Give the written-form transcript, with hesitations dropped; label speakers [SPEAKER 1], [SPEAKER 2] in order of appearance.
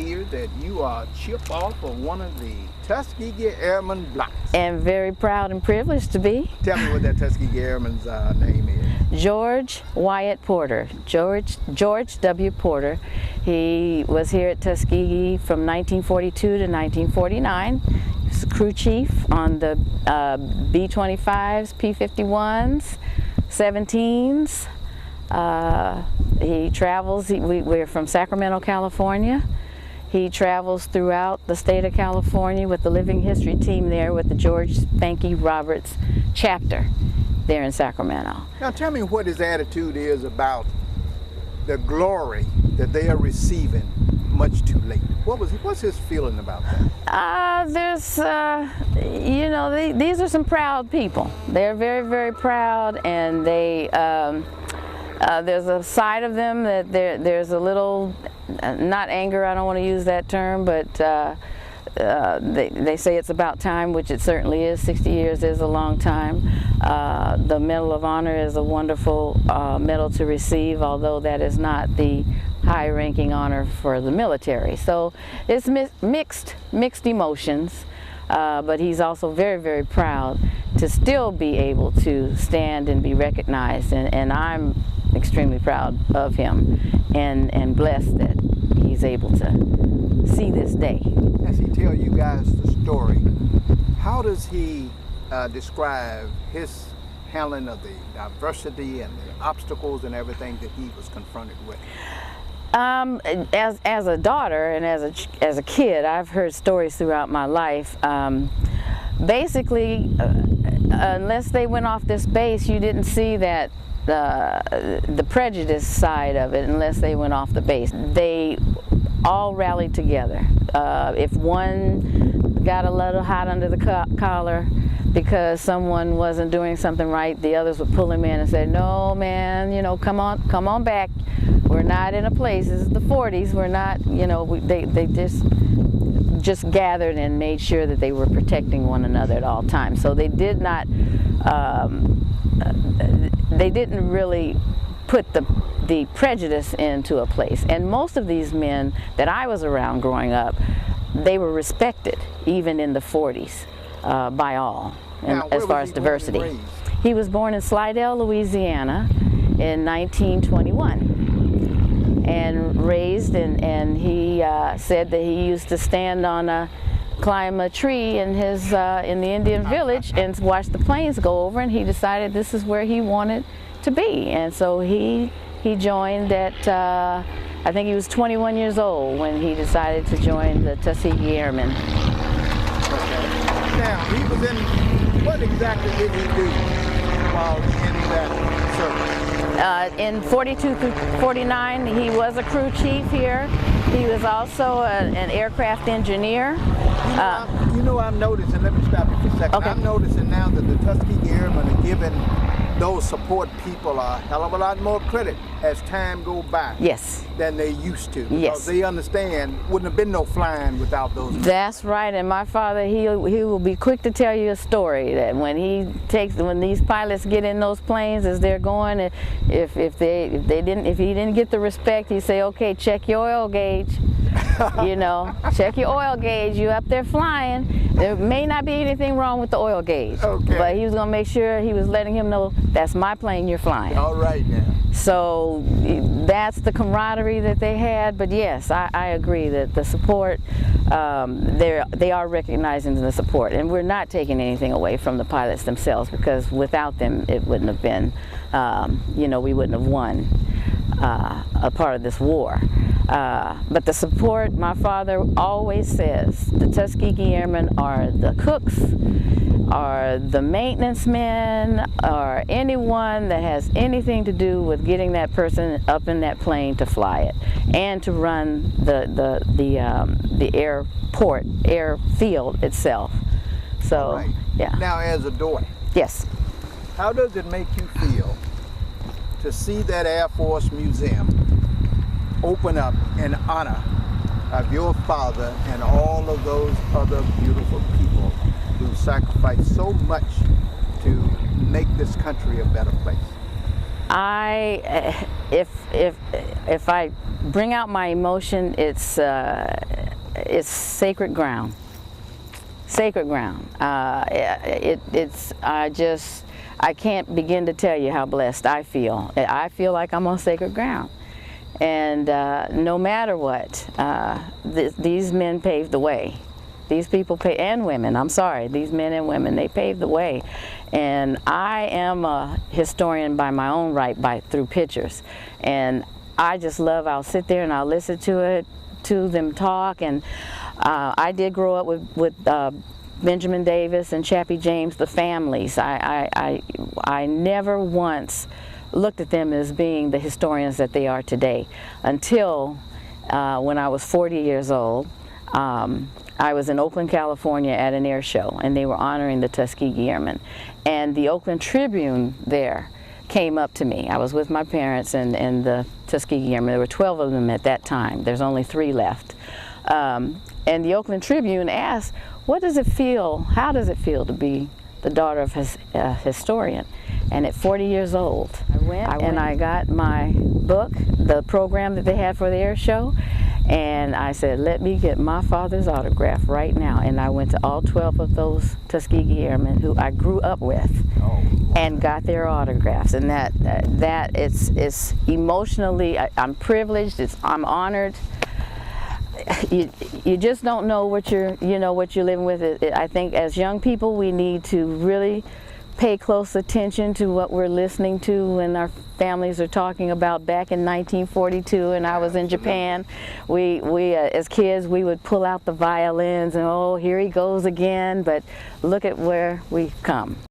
[SPEAKER 1] hear that you are chip off of one of the Tuskegee Airman blocks.
[SPEAKER 2] And very proud and privileged to be.
[SPEAKER 1] Tell me what that Tuskegee Airman's name is.
[SPEAKER 2] George Wyatt Porter. George W. Porter. He was here at Tuskegee from 1942 to 1949. He was the crew chief on the B-25s, P-51s, 17s. He travels, we're from Sacramento, California. He travels throughout the state of California with the Living History team there with the George Spanky Roberts chapter there in Sacramento.
[SPEAKER 1] Now tell me what his attitude is about the glory that they are receiving much too late. What's his feeling about that?
[SPEAKER 2] You know, these are some proud people. They're very, very proud, and they, there's a side of them that there's a little, not anger, I don't want to use that term, but they say it's about time, which it certainly is. 60 years is a long time. The Medal of Honor is a wonderful medal to receive, although that is not the high-ranking honor for the military. So it's mixed emotions, but he's also very, very proud to still be able to stand and be recognized, and I'm extremely proud of him and blessed that he's able to see this day.
[SPEAKER 1] As he tells you guys the story, how does he describe his handling of the diversity and the obstacles and everything that he was confronted with?
[SPEAKER 2] As a daughter and as a kid, I've heard stories throughout my life. Basically, unless they went off this base, you didn't see that the prejudice side of it unless they went off the base. They all rallied together. If one got a little hot under the collar because someone wasn't doing something right, the others would pull him in and say, "No, man, you know, come on back. We're not in a place. This is the 40s. We're not, you know." They just gathered and made sure that they were protecting one another at all times. So they did not. They didn't really put the prejudice into a place. And most of these men that I was around growing up, they were respected even in the 40s by all,
[SPEAKER 1] now,
[SPEAKER 2] as far as diversity. He was born in Slidell, Louisiana in 1921 and raised, and he said that he used to stand on climb a tree in his in the Indian village and watch the planes go over, and he decided this is where he wanted to be, and so he joined at I think he was 21 years old when he decided to join the Tuskegee Airmen.
[SPEAKER 1] Okay. Now he was in, what exactly did he do while in that service?
[SPEAKER 2] In 42 through 49, he was a crew chief here. He was also an aircraft engineer.
[SPEAKER 1] You know, I'm noticing, let me stop you for a second.
[SPEAKER 2] Okay.
[SPEAKER 1] I'm noticing now that the Tuskegee Airmen are giving those support people a hell of a lot more credit as time goes by.
[SPEAKER 2] Yes.
[SPEAKER 1] Than they used to.
[SPEAKER 2] Yes.
[SPEAKER 1] Because they understand wouldn't have been no flying without those people.
[SPEAKER 2] That's right, and my father, he will be quick to tell you a story that when these pilots get in those planes as they're going, if he didn't get the respect, he'd say, "Okay, check your oil gauge." You know, check your oil gauge. You up there flying. There may not be anything wrong with the oil gauge,
[SPEAKER 1] okay,
[SPEAKER 2] but he was going to make sure he was letting him know that's my plane you're flying.
[SPEAKER 1] All right now.
[SPEAKER 2] So that's the camaraderie that they had. But yes, I agree that the support, they are recognizing the support, and we're not taking anything away from the pilots themselves, because without them it wouldn't have been, you know, we wouldn't have won a part of this war. But the support, my father always says, the Tuskegee Airmen are the cooks, are the maintenance men, or anyone that has anything to do with getting that person up in that plane to fly it and to run the airfield itself. So,
[SPEAKER 1] right.
[SPEAKER 2] Yeah.
[SPEAKER 1] Now, as a daughter,
[SPEAKER 2] yes.
[SPEAKER 1] How does it make you feel to see that Air Force Museum open up in honor of your father and all of those other beautiful people who sacrificed so much to make this country a better place?
[SPEAKER 2] if I bring out my emotion, it's sacred ground. Sacred ground. I can't begin to tell you how blessed I feel. I feel like I'm on sacred ground. And no matter what, these men paved the way. These people and women, I'm sorry, these men and women, they paved the way. And I am a historian by my own right, through pictures. And I just love, I'll sit there and I'll listen to them talk. And I did grow up with Benjamin Davis and Chappie James, the families. I never once looked at them as being the historians that they are today, until when I was 40 years old. I was in Oakland, California at an air show, and they were honoring the Tuskegee Airmen. And the Oakland Tribune there came up to me. I was with my parents and the Tuskegee Airmen. There were 12 of them at that time. There's only 3 left. And the Oakland Tribune asked, what does it feel, how does it feel to be the daughter of a historian? And at 40 years old, I went and I got my book, the program that they had for the air show, and I said, let me get my father's autograph right now. And I went to all 12 of those Tuskegee Airmen who I grew up with, and got their autographs. And that it's emotionally, I'm privileged, I'm honored. You just don't know what you're living with. I think as young people, we need to really pay close attention to what we're listening to when our families are talking about back in 1942, and I was in Japan. We as kids, we would pull out the violins and, oh, here he goes again, but look at where we've come.